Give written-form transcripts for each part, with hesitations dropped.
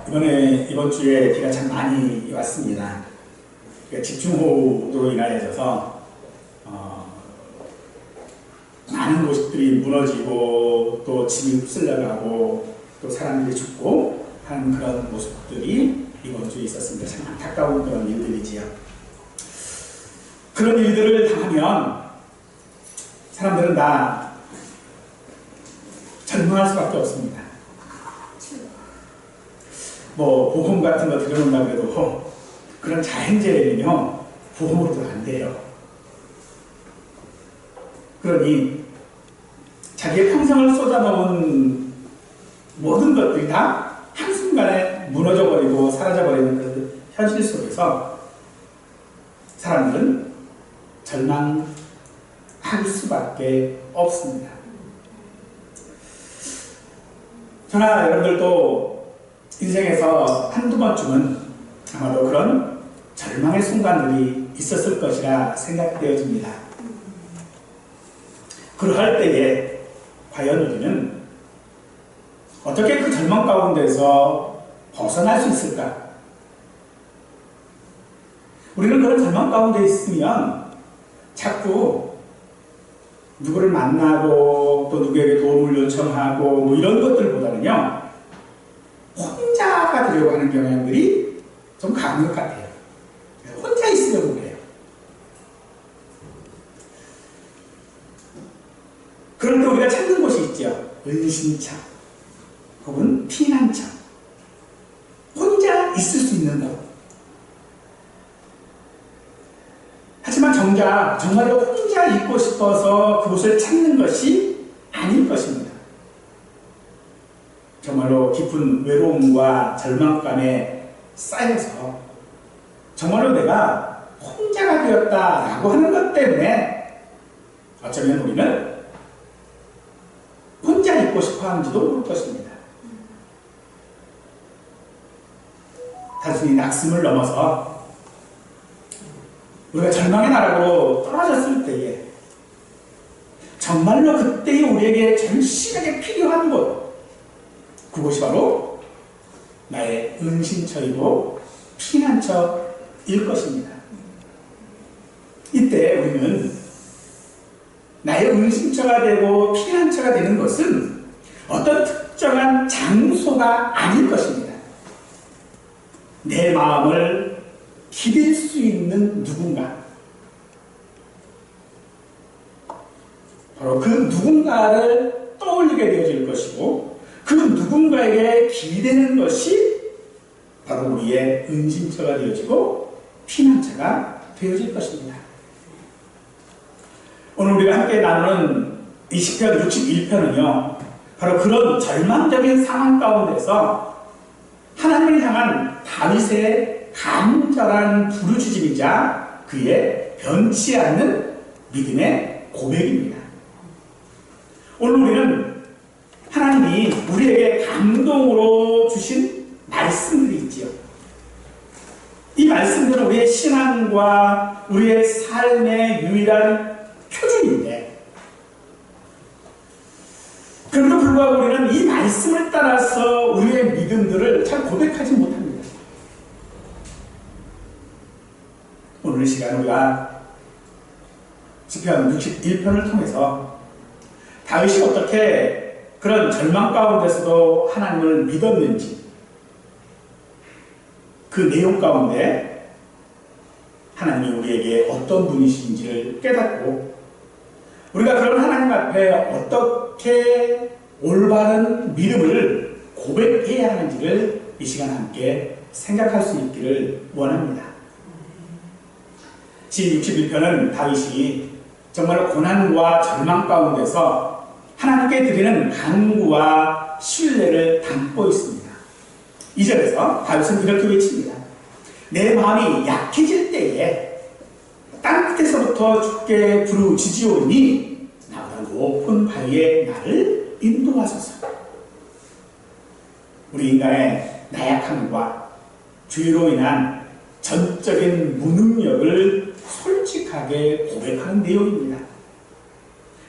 이번 주에 비가 참 많이 왔습니다. 그러니까 집중호우로 인하여서 많은 곳들이 무너지고 또 집이 휩쓸려가고 또 사람들이 죽고 하는 그런 모습들이 이번 주에 있었습니다. 참 안타까운 그런 일들이지요. 그런 일들을 당하면 사람들은 다 절망할 수밖에 없습니다. 뭐 보험 같은 거 들여놓는다고 해도 그런 자연재해는요 보험으로도 안 돼요. 그러니 자기의 평생을 쏟아놓은 모든 것들이 다 한순간에 무너져버리고 사라져버리는 그 현실 속에서 사람들은 절망할 수밖에 없습니다. 저나 여러분들도 인생에서 한두 번쯤은 아마도 그런 절망의 순간들이 있었을 것이라 생각되어집니다. 그러할 때에 과연 우리는 어떻게 그 절망 가운데서 벗어날 수 있을까? 우리는 그런 절망 가운데 있으면 자꾸 누구를 만나고 또 누구에게 도움을 요청하고 뭐 이런 것들보다는요 혼자가 되려고 하는 경향들이 좀 강한 것 같아요. 혼자 있으려고 그래요. 그럴 때 우리가 찾는 곳이 있죠. 은신처 혹은 피난처. 혼자 있을 수 있는 곳. 하지만 정작 정말로 혼자 있고 싶어서 그곳을 찾는 것이 아닐 것입니다. 정말로 깊은 외로움과 절망감에 쌓여서 정말로 내가 혼자가 되었다라고 하는 것 때문에 어쩌면 우리는 혼자 있고 싶어 하는지도 모를 것입니다. 단순히 낙심을 넘어서 우리가 절망의 나락으로 떨어졌을 때에 정말로 그때에 우리에게 절실하게 필요한 곳, 그곳이 바로 나의 은신처이고 피난처일 것입니다. 이때 우리는 나의 은신처가 되고 피난처가 되는 것은 어떤 특정한 장소가 아닐 것입니다. 내 마음을 기댈 수 있는 누군가, 바로 그 누군가를 떠올리게 되어질 것이고 그 누군가에게 기대는 것이 바로 우리의 은신처가 되어지고 피난처가 되어질 것입니다. 오늘 우리가 함께 나누는 이 시편 61편은요 바로 그런 절망적인 상황 가운데서 하나님을 향한 다윗의 간절한 부르짖음이자 그의 변치 않는 믿음의 고백입니다. 오늘 우리는 하나님이 우리에게 감동으로 주신 말씀들이 있지요. 이 말씀들은 우리의 신앙과 우리의 삶의 유일한 표준인데 그럼에도 불구하고 우리는 이 말씀을 따라서 우리의 믿음들을 잘 고백하지 못합니다. 오늘 이 시간 우리가 시편 61편을 통해서 다윗이 어떻게 그런 절망 가운데서도 하나님을 믿었는지 그 내용 가운데 하나님이 우리에게 어떤 분이신지를 깨닫고 우리가 그런 하나님 앞에 어떻게 올바른 믿음을 고백해야 하는지를 이 시간 함께 생각할 수 있기를 원합니다. 시 61편은 다윗이 정말 고난과 절망 가운데서 하나님께 드리는 간구와 신뢰를 담고 있습니다. 2절에서 다윗은 이렇게 외칩니다. 내 마음이 약해질 때에 땅끝에서부터 주께 부르짖으오니 나보다 높은 바위에 나를 인도하소서. 우리 인간의 나약함과 죄로 인한 전적인 무능력을 솔직하게 고백하는 내용입니다.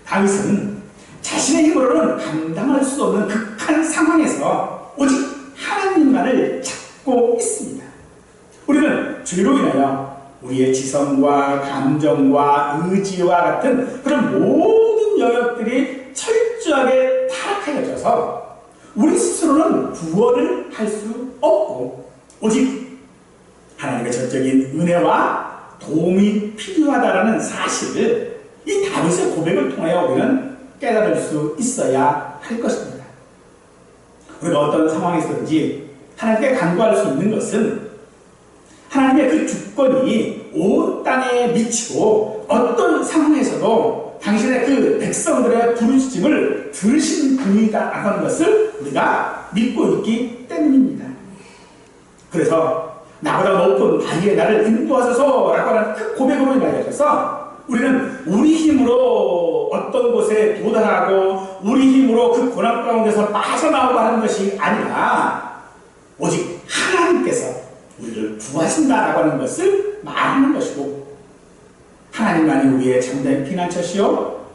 다윗은 자신의 힘으로는 감당할 수 없는 극한 상황에서 오직 하나님만을 자리를 찾고 있습니다. 우리는 죄로 인하여 우리의 지성과 감정과 의지와 같은 그런 모든 영역들이 철저하게 타락하여져서 우리 스스로는 구원을 할 수 없고 오직 하나님의 전적인 은혜와 도움이 필요하다는 사실을 이 다윗의 고백을 통하여 우리는 깨달을 수 있어야 할 것입니다. 우리가 어떤 상황에서든지 하나님께 간구할 수 있는 것은 하나님의 그 주권이 온 땅에 미치고 어떤 상황에서도 당신의 그 백성들의 부르짖음을 들으신 분이다 하는 것을 우리가 믿고 있기 때문입니다. 그래서 나보다 높은 바위에 나를 인도하소서 라고 하는 그 고백으로 인하여서 우리는 우리 힘으로 어떤 곳에 도달하고 우리 힘으로 그 고난 가운데서 빠져나오고 하는 것이 아니라 오직 하나님께서 우리를 구하신다라고 하는 것을 말하는 것이고 하나님만이 우리의 참된 피난처시요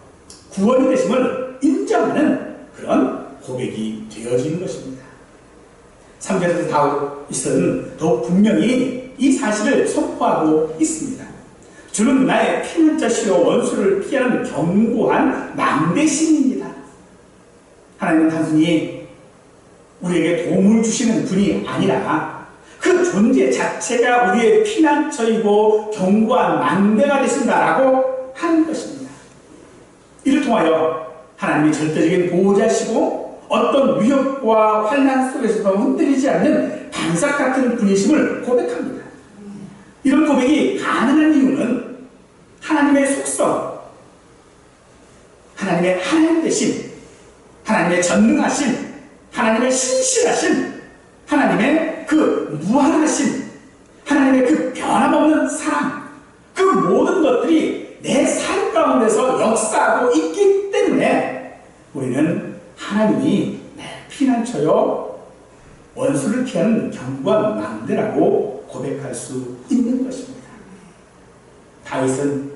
구원이 되심을 인정하는 그런 고백이 되어지는 것입니다. 3절에서 다윗은 더욱 분명히 이 사실을 선포하고 있습니다. 주는 나의 피난처시요 원수를 피하는 견고한 망대신입니다. 하나님은 단순히 우리에게 도움을 주시는 분이 아니라 그 존재 자체가 우리의 피난처이고 견고한 망대가 되신다라고 하는 것입니다. 이를 통하여 하나님이 절대적인 보호자시고 어떤 위협과 환난 속에서도 흔들리지 않는 반석 같은 분이심을 고백합니다. 이런 고백이 가능한 이유는 하나님의 속성, 하나님의 하나님 되심, 하나님의 전능하심, 하나님의 신실하심, 하나님의 그 무한하심, 하나님의 그 변함없는 사랑, 그 모든 것들이 내 삶 가운데서 역사하고 있기 때문에 우리는 하나님이 내 피난처요 원수를 피하는 견고한 망대라고 고백할 수 있는 것입니다. 다윗은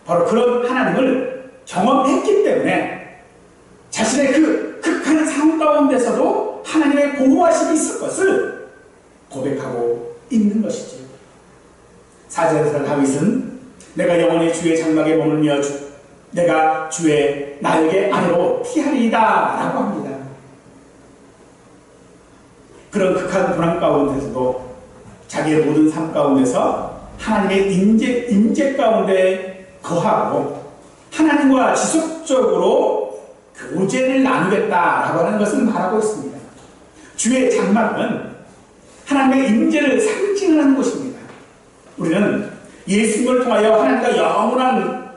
바로 그런 하나님을 경험했기 때문에 자신의 그 극한 상황 가운데서도 하나님의 보호하심이 있을 것을 고백하고 있는 것이죠. 4절에서 다윗은 내가 영원히 주의 장막에 머물며 내가 주의 날개 아래로 피하리이다 라고 합니다. 그런 극한 불안 가운데서도 자기의 모든 삶 가운데서 하나님의 임재 가운데 거하고 하나님과 지속적으로 교제를 나누겠다라고 하는 것을 말하고 있습니다. 주의 장막은 하나님의 임재를 상징하는 곳입니다. 우리는 예수님을 통하여 하나님과 영원한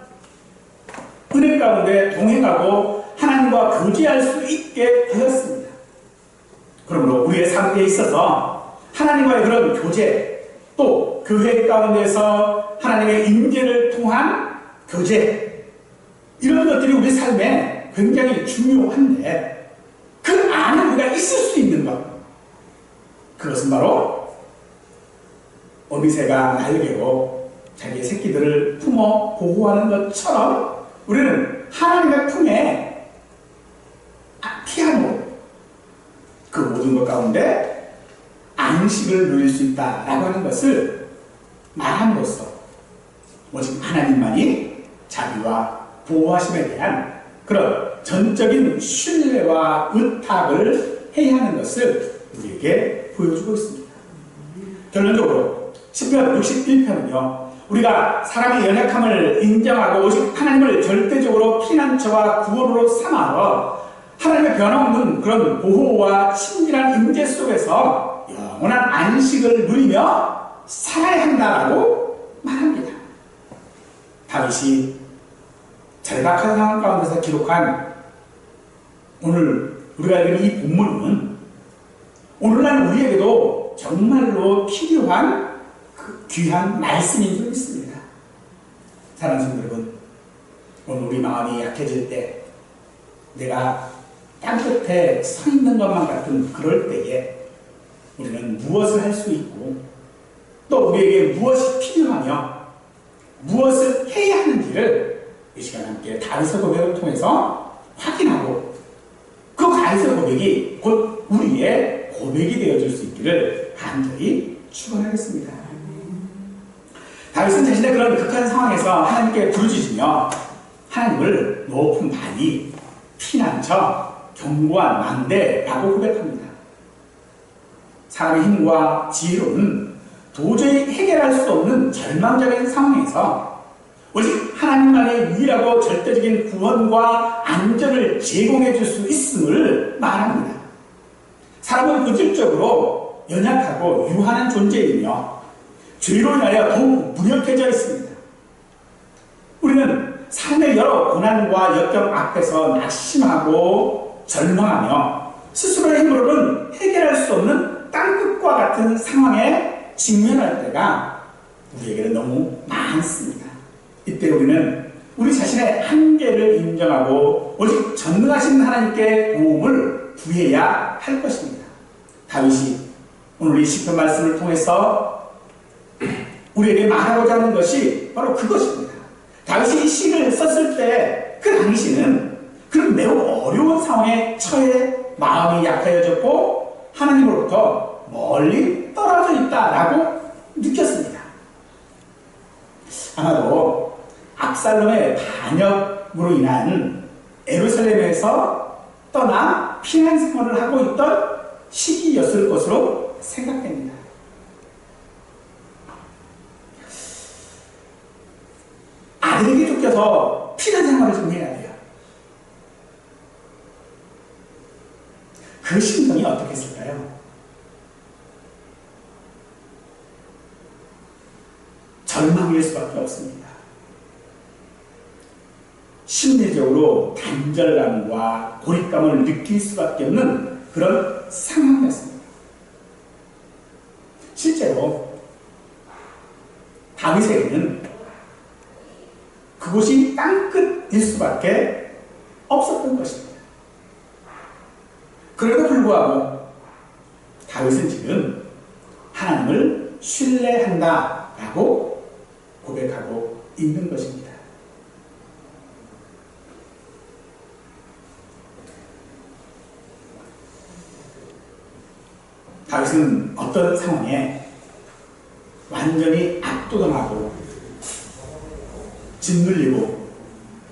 은혜 가운데 동행하고 하나님과 교제할 수 있게 되었습니다. 그러므로 우리의 삶에 있어서 하나님과의 그런 교제, 또 교회 가운데서 하나님의 임재를 통한 교제, 이런 것들이 우리 삶에 굉장히 중요한데 그 안에 우리가 있을 수 있는 것, 그것은 바로 어미새가 날개로 자기의 새끼들을 품어 보호하는 것처럼 우리는 하나님의 품에 피하고 그 모든 것 가운데 안식을 누릴 수 있다라고 하는 것을 말함으로써 오직 하나님만이 자비와 보호하심에 대한 그런 전적인 신뢰와 의탁을 해야 하는 것을 우리에게 보여주고 있습니다. 결론적으로 시편 61편은요 우리가 사람의 연약함을 인정하고 오직 하나님을 절대적으로 피난처와 구원으로 삼아 하나님의 변함없는 그런 보호와 친밀한 임재 속에서 영원한 안식을 누리며 살아야 한다라고 말합니다. 다윗이 절박한 상황 가운데서 기록한 오늘 우리가 읽은 이 본문은 오늘날 우리에게도 정말로 필요한 그 귀한 말씀인 줄 믿습니다. 사랑하는 성도 여러분, 오늘 우리 마음이 약해질 때 내가 땅끝에 서 있는 것만 같은 그럴 때에 우리는 무엇을 할 수 있고 또 우리에게 무엇이 필요하며 무엇을 해야 하는지를 이 시간 함께 다윗의 고백을 통해서 확인하고 그 다윗의 고백이 곧 우리의 고백이 되어줄 수 있기를 간절히 축원하겠습니다. 다윗은 자신의 그런 극한 상황에서 하나님께 부르짖으며 하나님을 높은 바위, 피난처, 견고한 망대라고 고백합니다. 사람의 힘과 지혜로는 도저히 해결할 수 없는 절망적인 상황에서 오직 하나님만의 유일하고 절대적인 구원과 안전을 제공해 줄 수 있음을 말합니다. 사람은 본질적으로 연약하고 유한한 존재이며 죄로 인하여 더욱 무력해져 있습니다. 우리는 삶의 여러 고난과 역경 앞에서 낙심하고 절망하며 스스로의 힘으로는 해결할 수 없는 땅끝과 같은 상황에 직면할 때가 우리에게는 너무 많습니다. 이때 우리는 우리 자신의 한계를 인정하고 오직 전능하신 하나님께 도움을 구해야 할 것입니다. 다윗이 오늘 이 시편 말씀을 통해서 우리에게 말하고자 하는 것이 바로 그것입니다. 다윗이 이 시를 썼을 때 그 당시는 그런 매우 어려운 상황에 처해 마음이 약해졌고 하나님으로부터 멀리 떨어져 있다라고 느꼈습니다. 아마도 압살롬의 반역으로 인한 예루살렘에서 떠나 피난 생활을 하고 있던 시기였을 것으로 생각됩니다. 아들에게 쫓겨서 피난 생활을 좀 해야 돼요. 그 심정이 어떻겠을까요? 절망일 수밖에 없습니다. 심리적으로 단절감과 고립감을 느낄 수밖에 없는 그런 상황이었습니다. 실제로 다윗에게는 그곳이 땅끝일 수밖에 없었던 것입니다. 그래도 불구하고 다윗은 지금 하나님을 신뢰한다라고 고백하고 있는 것입니다. 다윗은 어떤 상황에 완전히 압도당하고 짓눌리고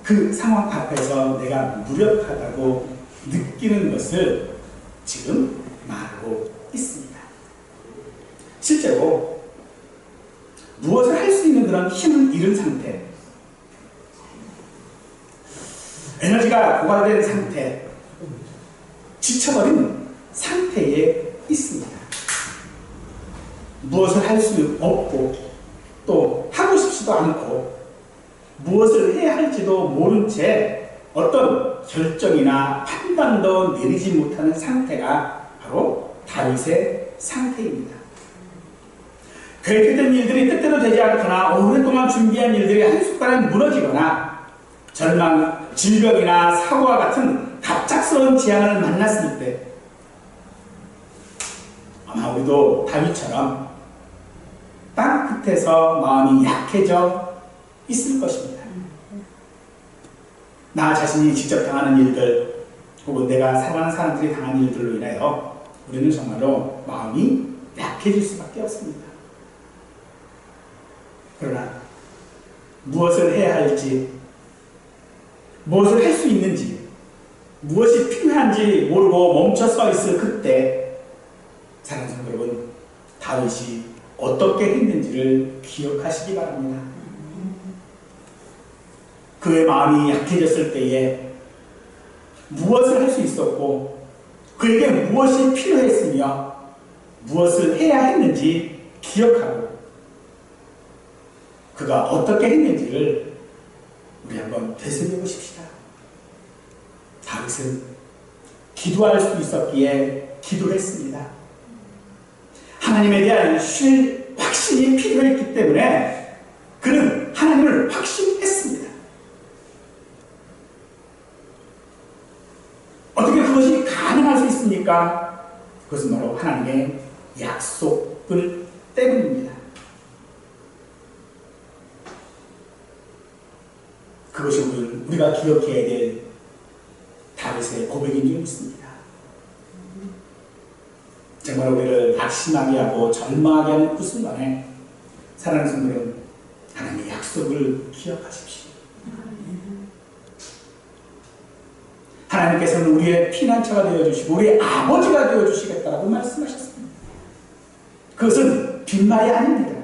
그 상황 앞에서 내가 무력하다고 느끼는 것을 지금 말하고 있습니다. 실제로 무엇을 할 수 있는 그런 힘을 잃은 상태, 에너지가 고갈된 상태, 지쳐버린 상태에 있습니다. 무엇을 할 수 없고 또 하고 싶지도 않고 무엇을 해야 할지도 모른 채 어떤 결정이나 판단도 내리지 못하는 상태가 바로 다윗의 상태입니다. 계획했던 일들이 뜻대로 되지 않거나 오랫동안 준비한 일들이 한순간에 무너지거나 절망, 질병이나 사고와 같은 갑작스러운 재앙을 만났을 때 아마 우리도 다윗처럼 땅 끝에서 마음이 약해져 있을 것입니다. 나 자신이 직접 당하는 일들 혹은 내가 사랑하는 사람들이 당하는 일들로 인하여 우리는 정말로 마음이 약해질 수밖에 없습니다. 그러나 무엇을 해야 할지, 무엇을 할 수 있는지, 무엇이 필요한지 모르고 멈춰 서 있을 그때 사랑하는 성도 여러분, 다윗이 어떻게 했는지를 기억하시기 바랍니다. 그의 마음이 약해졌을 때에 무엇을 할 수 있었고 그에게 무엇이 필요했으며 무엇을 해야 했는지 기억하고 그가 어떻게 했는지를 우리 한번 되새겨 보십시다. 다윗은 기도할 수 있었기에 기도했습니다. 하나님에 대한 확신이 필요했기 때문에 그는 하나님을 확신했습니다. 어떻게 그것이 가능할 수 있습니까? 그것은 바로 하나님의 약속들 때문입니다. 그것이 우리가 기억해야 될 다윗의 고백인 줄 믿습니다. 정말 우리를 낙심하게 하고 절망하게 하는 그 순간에 사랑하는 성도는 하나님의 약속을 기억하십시오. 하나님께서는 우리의 피난처가 되어주시고 우리의 아버지가 되어주시겠다라고 말씀하셨습니다. 그것은 빈말이 아닙니다.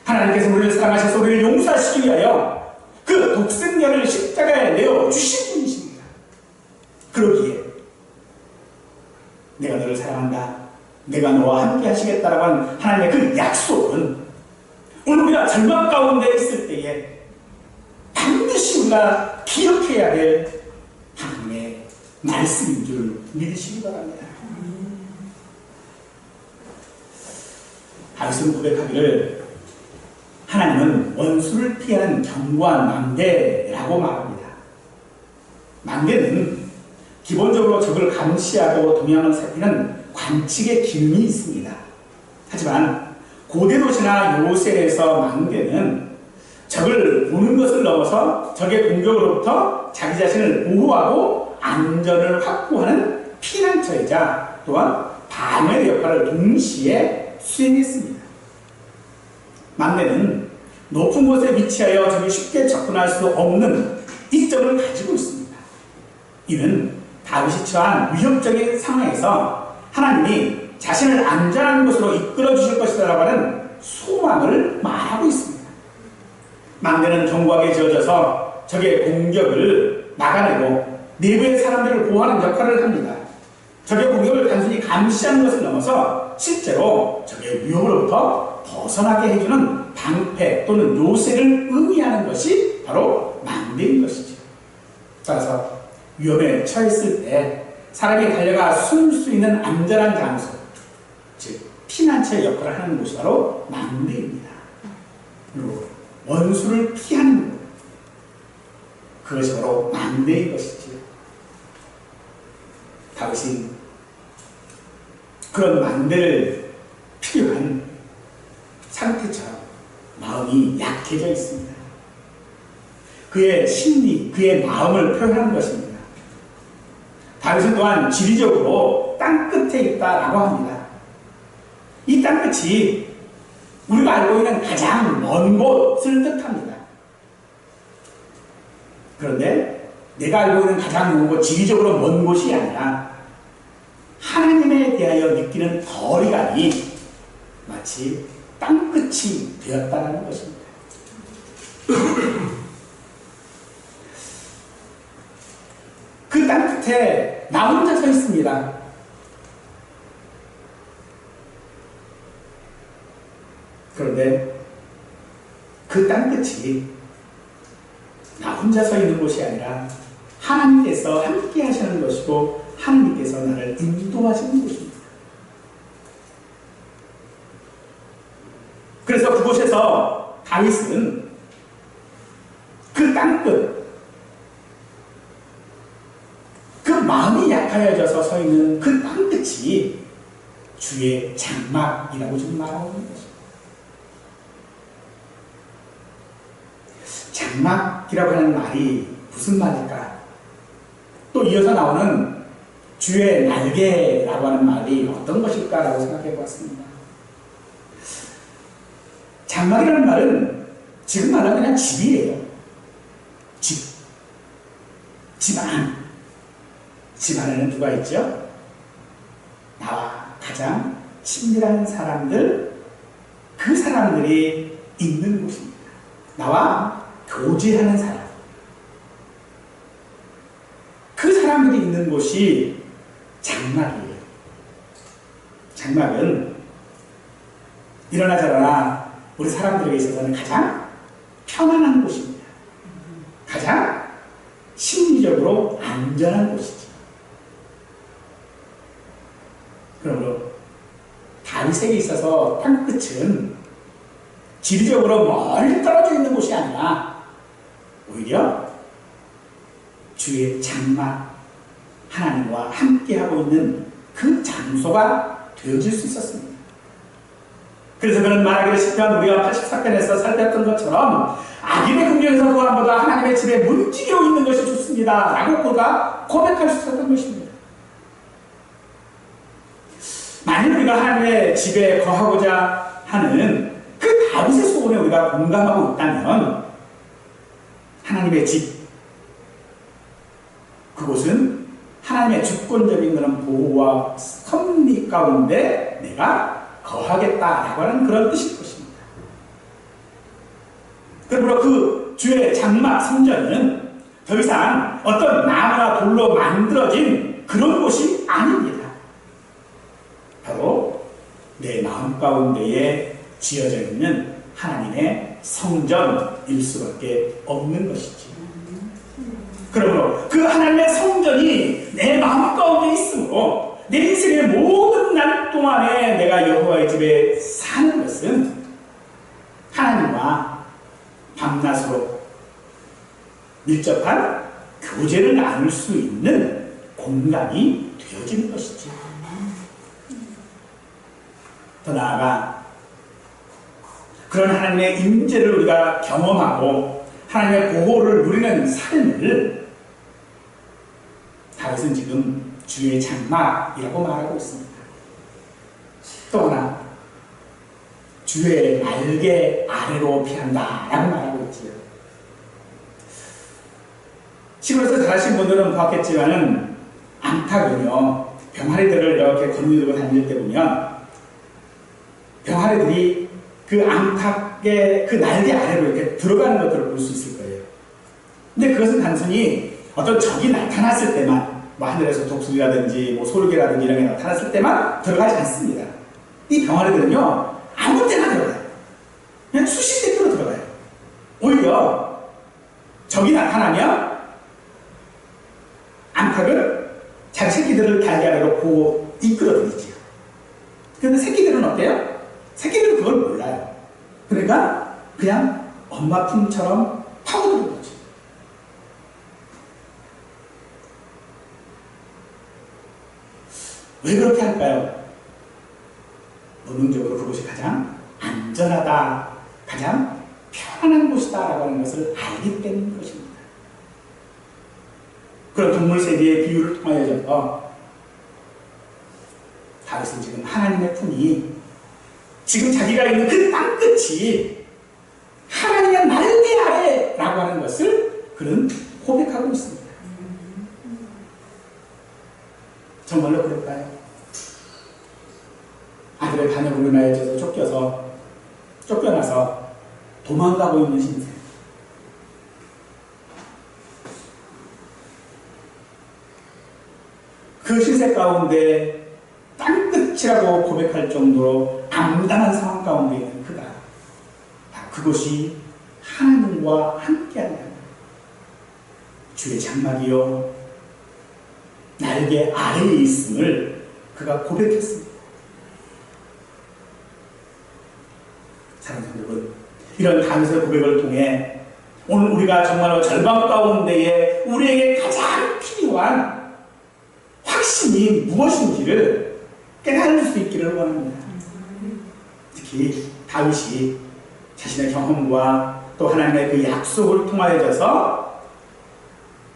하나님께서 우리를 사랑하셔서 우리를 용서하시기 위하여 그 독생자를 십자가에 내어주신 분이십니다. 그러기에 내가 너를 사랑한다, 내가 너와 함께 하시겠다라고 하는 하나님의 그 약속은 오늘 우리가 절망 가운데 있을 때에 반드시 우리가 기억해야 될 하나님의 말씀인 줄 믿으시기 바랍니다. 다윗은 고백하기를 하나님은 원수를 피하는 견고한 망대라고 말합니다. 망대는 기본적으로 적을 감시하고 동향을 살피는 관측의 기능이 있습니다. 하지만 고대 도시나 요새에서 망대는 적을 보는 것을 넘어서 적의 공격으로부터 자기 자신을 보호하고 안전을 확보하는 피난처이자 또한 방어의 역할을 동시에 수행했습니다. 망대는 높은 곳에 위치하여 적이 쉽게 접근할 수 없는 이점을 가지고 있습니다. 이는 다윗이 처한 위협적인 상황에서 하나님이 자신을 안전한 곳으로 이끌어 주실 것이라고 하는 소망을 말하고 있습니다. 망대는 견고하게 지어져서 적의 공격을 막아내고 내부의 사람들을 보호하는 역할을 합니다. 적의 공격을 단순히 감시하는 것을 넘어서 실제로 적의 위협으로부터 벗어나게 해주는 방패 또는 요새를 의미하는 것이 바로 망대인 것이죠. 따라서 위험에 처했을 때 사람이 달려가 숨을 수 있는 안전한 장소, 즉 피난처의 역할을 하는 곳이 바로 망대입니다. 그리고 원수를 피하는 것, 그것이 바로 망대인 것이죠. 다윗은 그런 망대를 필요한 상태처럼 마음이 약해져 있습니다. 그의 심리, 그의 마음을 표현하는 것입니다. 다윗은 또한 지리적으로 땅끝에 있다라고 합니다. 이 땅끝이 우리가 알고 있는 가장 먼 곳을 뜻합니다. 그런데 내가 알고 있는 가장 먼 곳, 지리적으로 먼 곳이 아니라 하나님에 대하여 느끼는 거리감이 마치 땅끝이 되었다는 것입니다. 그 땅끝에 나 혼자 서 있습니다. 그런데 그 땅끝이 나 혼자 서 있는 곳이 아니라 하나님께서 함께 하시는 것이고 하나님께서 나를 인도하시는 곳입니다. 그래서 그곳에서 다윗은 그 땅끝, 그 마음이 약하여져서 서 있는 그 땅끝이 주의 장막이라고 지금 말하고 있는 것입니다. 장막이라고 하는 말이 무슨 말일까? 또 이어서 나오는 주의 날개라고 하는 말이 어떤 것일까라고 생각해 보았습니다. 장막이라는 말은 지금 말하면 그냥 집이에요. 집. 집 안. 집 안에는 누가 있죠? 나와 가장 친밀한 사람들, 그 사람들이 있는 곳입니다. 나와 교제하는 사람. 그 사람들이 있는 곳이 장막이에요. 장막은 일어나 저러나 우리 사람들에게 있어서는 가장 편안한 곳입니다. 가장 심리적으로 안전한 곳이죠. 그러므로 다윗에게 있어서 땅끝은 지리적으로 멀리 떨어져 있는 곳이 아니라 오히려 주의 장막, 하나님과 함께하고 있는 그 장소가 되어질 수 있었습니다. 그래서 그는 말하기를 시편 우리가 84편에서 살폈던 것처럼 악인의 긍정에서 구원보다 하나님의 집에 문지기로 있는 것이 좋습니다 라고 그가 고백할 수 있었던 것입니다. 만일 우리가 하나님의 집에 거하고자 하는 그 다윗의 소원에 우리가 공감하고 있다면 하나님의 집, 그곳은 하나님의 주권적인 그런 보호와 섭리 가운데 내가 거하겠다라고 하는 그런 뜻일 것입니다. 그러므로 그 주의 장막 성전은 더 이상 어떤 나무나 돌로 만들어진 그런 곳이 아닙니다. 바로 내 마음 가운데에 지어져 있는 하나님의 성전일 수밖에 없는 것이지. 그러므로 그 하나님의 성전이 내 마음 가운데 있으므로 내 인생의 모든 날 동안에 내가 여호와의 집에 사는 것은 하나님과 밤낮으로 밀접한 교제를 나눌 수 있는 공간이 되어지는 것이지. 더 나아가 그런 하나님의 임재를 우리가 경험하고 하나님의 보호를 누리는 삶을 다윗은 지금 주의 장막이라고 말하고 있습니다. 또 하나 주의 날개 아래로 피한다 라고 말하고 있지요. 시골에서 자라신 분들은 보았겠지만은 암탉은요, 병아리들을 이렇게 거느리고 다닐 때 보면 병아리들이 그 암탉의 그 날개 아래로 이렇게 들어가는 것들을 볼 수 있을 거예요. 근데 그것은 단순히 어떤 적이 나타났을 때만, 뭐 하늘에서 독수리라든지 뭐 솔개라든지 이런 게 나타났을 때만 들어가지 않습니다. 이 병아리들은요, 아무 때나 들어가요. 그냥 수십 대표로 들어가요. 오히려 적이 나타나면 암탉은 자기 새끼들을 달걀 아래로 보고 이끌어들이지요. 그런데 새끼들은 어때요? 새끼들은 그걸 몰라요. 그러니까 그냥 엄마 품처럼 파고드는 거죠. 왜 그렇게 할까요? 본능적으로 그곳이 가장 안전하다, 가장 편안한 곳이다라고 하는 것을 알기 때문인 것입니다. 그런 동물 세계의 비유를 통하여서 다윗은 지금 하나님의 품이 지금 자기가 있는 그 땅끝이 하나님의 날개 아래라고 하는 것을 그는 고백하고 있습니다. 정말로 그럴까요? 아들의 반역으로 인하여서 쫓겨나서 도망가고 있는 신세. 그 신세 가운데 땅끝이라고 고백할 정도로 암담한 상황 가운데 있는 그가 그것이 하나님과 함께하는 주의 장막이요 날개 아래에 있음을 그가 고백했습니다. 사랑하는 여러분, 이런 다윗의 고백을 통해 오늘 우리가 정말로 절망 가운데에 우리에게 가장 필요한 확신이 무엇인지를 깨달을 수 있기를 원합니다. 특히 다윗이 자신의 경험과 또 하나님의 그 약속을 통하여져서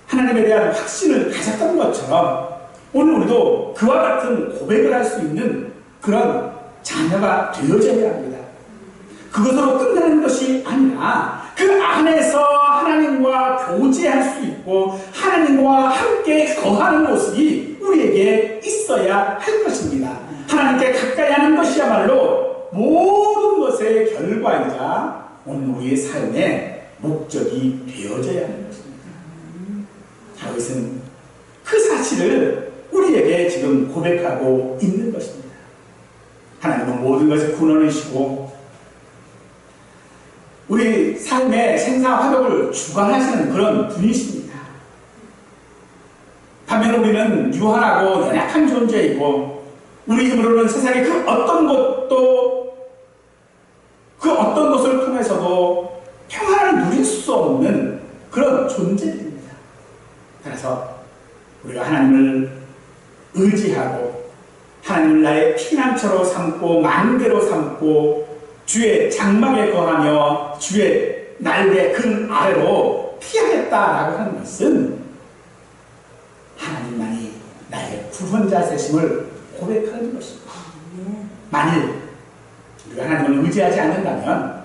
하나님에 대한 확신을 가졌던 것처럼 오늘 우리도 그와 같은 고백을 할 수 있는 그런 자녀가 되어져야 합니다. 그것으로 끝나는 것이 아니라 그 안에서 하나님과 교제할 수 있고 하나님과 함께 거하는 모습이 우리에게 있어야 할 것입니다. 하나님께 가까이 하는 것이야말로 모든 것의 결과이자 오늘 우리의 삶의 목적이 되어져야 하는 것입니다. 다윗은 그 사실을 우리에게 지금 고백하고 있는 것입니다. 하나님은 모든 것을 군원이시고 우리 삶의 생사화복을 주관하시는 그런 분이십니다. 반면 우리는 유한하고 연약한 존재이고 우리 힘으로는 세상의 그 어떤 것을 통해서도 평안을 누릴 수 없는 그런 존재입니다. 그래서 우리가 하나님을 의지하고 하나님을 나의 피난처로 삼고 만개로 삼고 주의 장막에 거하며 주의 날개 근 아래로 피하겠다라고 하는 것은 하나님만이 나의 구원자 되심을 고백하는 것입니다. 만일 우리가 하나님을 의지하지 않는다면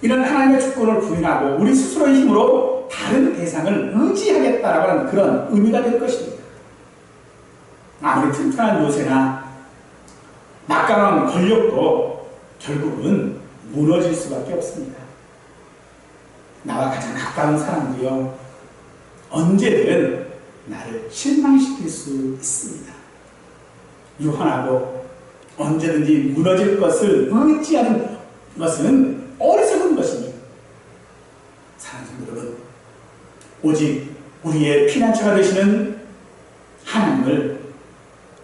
이런 하나님의 주권을 부인하고 우리 스스로의 힘으로 다른 대상을 의지하겠다라고 하는 그런 의미가 될 것입니다. 아무리 튼튼한 요새나 막강한 권력도 결국은 무너질 수밖에 없습니다. 나와 가장 가까운 사람도요, 언제든 나를 실망시킬 수 있습니다. 유한하고 언제든지 무너질 것을 의지하는 것은 어리석은 것입니다. 사랑하는 여러분, 오직 우리의 피난처가 되시는 하나님을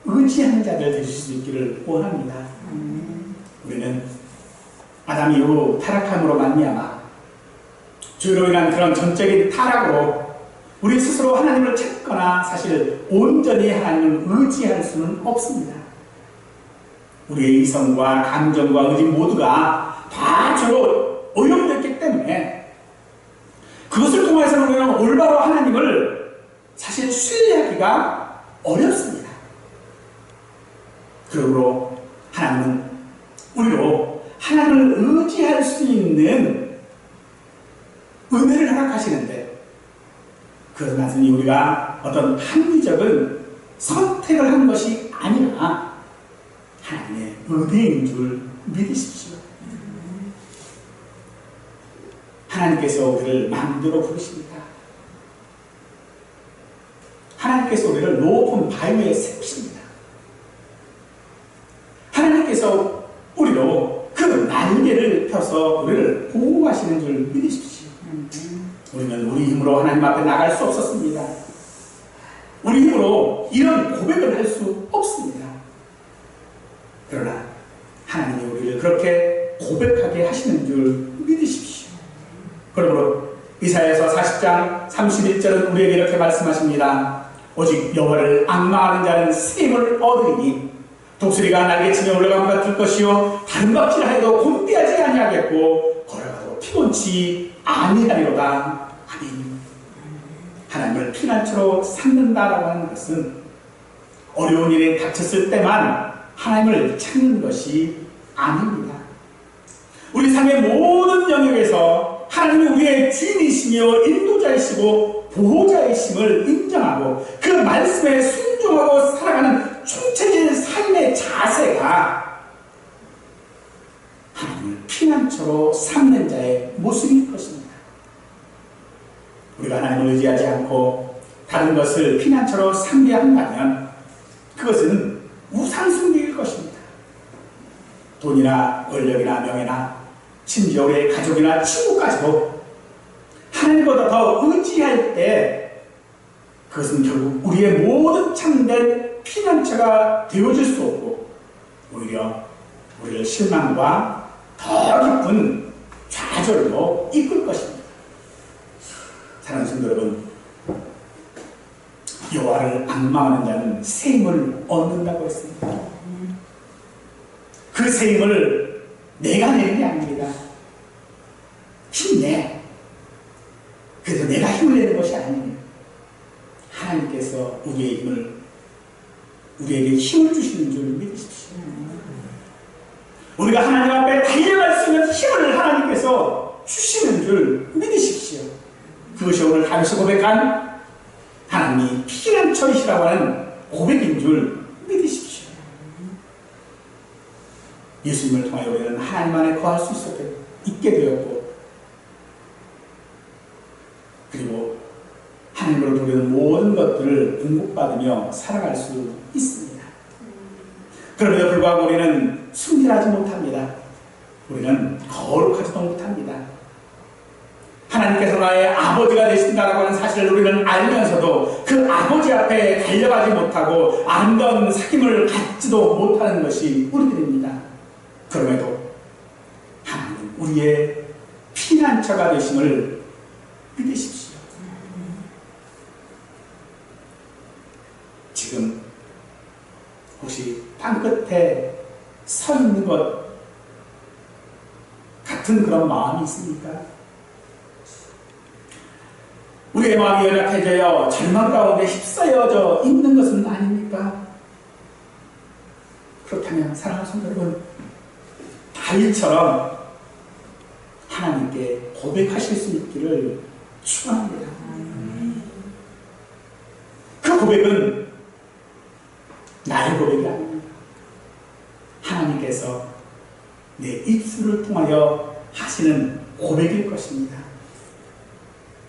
의지하는 자들 되실 수 있기를 원합니다. 우리는 아담 이후 타락함으로 말미암아 죄로 인한 그런 전적인 타락으로 우리 스스로 하나님을 찾거나 사실 온전히 하나님을 의지할 수는 없습니다. 우리의 이성과 감정과 의지 모두가 다 죄로 오염됐기 때문에 그것을 통해서 우리는 올바로 하나님을 사실 신뢰하기가 어렵습니다. 그러므로 하나님은 우리로 하나님을 의지할 수 있는 은혜를 허락하시는데 그것은 단순히 우리가 어떤 합리적인 선택을 한 것이 아니라 하나님의 은혜인 줄 믿으십시오. 하나님께서 우리를 마음대로 부르십니다. 하나님께서 우리를 높은 바위에 세우십니다. 하나님께서 우리로 그 날개를 펴서 우리를 보호하시는 줄 믿으십시오. 우리는 우리 힘으로 하나님 앞에 나갈 수 없었습니다. 우리 힘으로 이런 고백을 할 수 없습니다. 그러나 하나님이 우리를 그렇게 고백하게 하시는 줄 믿으십시오. 그러므로 이사야서 40장 31절은 우리에게 이렇게 말씀하십니다. 오직 여호와를 앙망하는 자는 새 힘을 얻으리니 독수리가 날개치며 올라가면 같을 것이요 다른 박질을 하여도 곤비하지 아니하겠고 걸어가도 피곤치 아니하리로다. 아멘. 하나님을 피난처로 삼는다라고 하는 것은 어려운 일이 닥쳤을 때만 하나님을 찾는 것이 아닙니다. 우리 삶의 모든 영역에서 하나님이 우리의 주인이시며 인도자이시고 보호자이심을 인정하고 그 말씀에 순종하고 살아가는 총체적인 삶의 자세가 하나님을 피난처로 삼는 자의 모습일 것입니다. 우리가 하나님을 의지하지 않고 다른 것을 피난처로 삼게 한다면 그것은 우상숭배일 것입니다. 돈이나 권력이나 명예나 심지어 우리의 가족이나 친구까지도 하나님보다 더 의지할 때 그것은 결국 우리의 모든 참된 피난처가 되어질 수 없고 오히려 우리를 실망과 더 깊은 좌절로 이끌 것입니다. 사랑하는 성도 여러분, 여호와를 앙망하는 자는 새 힘을 얻는다고 했습니다. 그 새 힘을 내가 내는 게 아닙니다. 힘내. 그래서 내가 힘을 내는 것이 아닙니다. 하나님께서 우리에게 힘을 주시는 줄 믿으십시오. 우리가 하나님 앞에 달려갈 수 있는 힘을 하나님께서 주시는 줄 믿으십시오. 그것이 오늘 다윗이 고백한 하나님이 피난처이시라고 하는 고백인 줄 믿으십시오. 예수님을 통하여 우리는 하나님 안에 거할 수 있게 되었고 그리고 하나님으로 우리는 모든 것들을 공급받으며 살아갈 수 있습니다. 그럼에도 불구하고 우리는 순결하지 못합니다. 우리는 거룩하지도 못합니다. 하나님께서 나의 아버지가 되신다라고 하는 사실을 우리는 알면서도 그 아버지 앞에 달려가지 못하고 아름다운 사귐을 갖지도 못하는 것이 우리들입니다. 그럼에도 하나님은 우리의 피난처가 되심을 믿으십시오. 지금 혹시 땅끝에 서 있는 것 같은 그런 마음이 있습니까? 우리의 마음이 연약해져요. 절망 가운데 휩싸여져 있는 것은 아닙니까? 그렇다면 사랑하는 성도 여러분, 다윗처럼 하나님께 고백하실 수 있기를 축원합니다. 그 고백은 나의 고백이 아닙니다. 하나님께서 내 입술을 통하여 하시는 고백일 것입니다.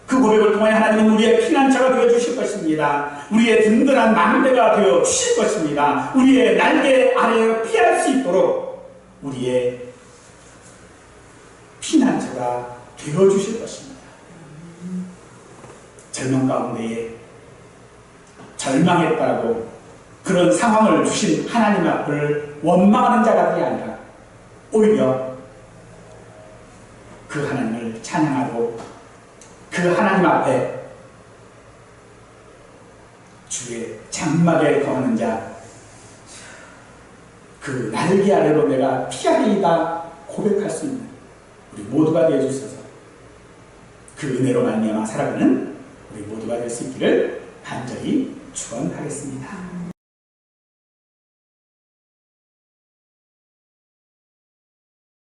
그 고백을 통하여 하나님은 우리의 피난처가 되어주실 것입니다. 우리의 든든한 망대가 되어주실 것입니다. 우리의 날개 아래에 피할 수 있도록 우리의 피난처가 되어주실 것입니다. 절망 가운데에 절망했다고 그런 상황을 주신 하나님 앞을 원망하는 자가 아니라 오히려 그 하나님을 찬양하고 그 하나님 앞에 주의 장막에 거하는 자, 그 날개 아래로 내가 피하리이다 고백할 수 있는 우리 모두가 되어주셔서 그 은혜로 말미암아 살아가는 우리 모두가 될 수 있기를 간절히 축원하겠습니다.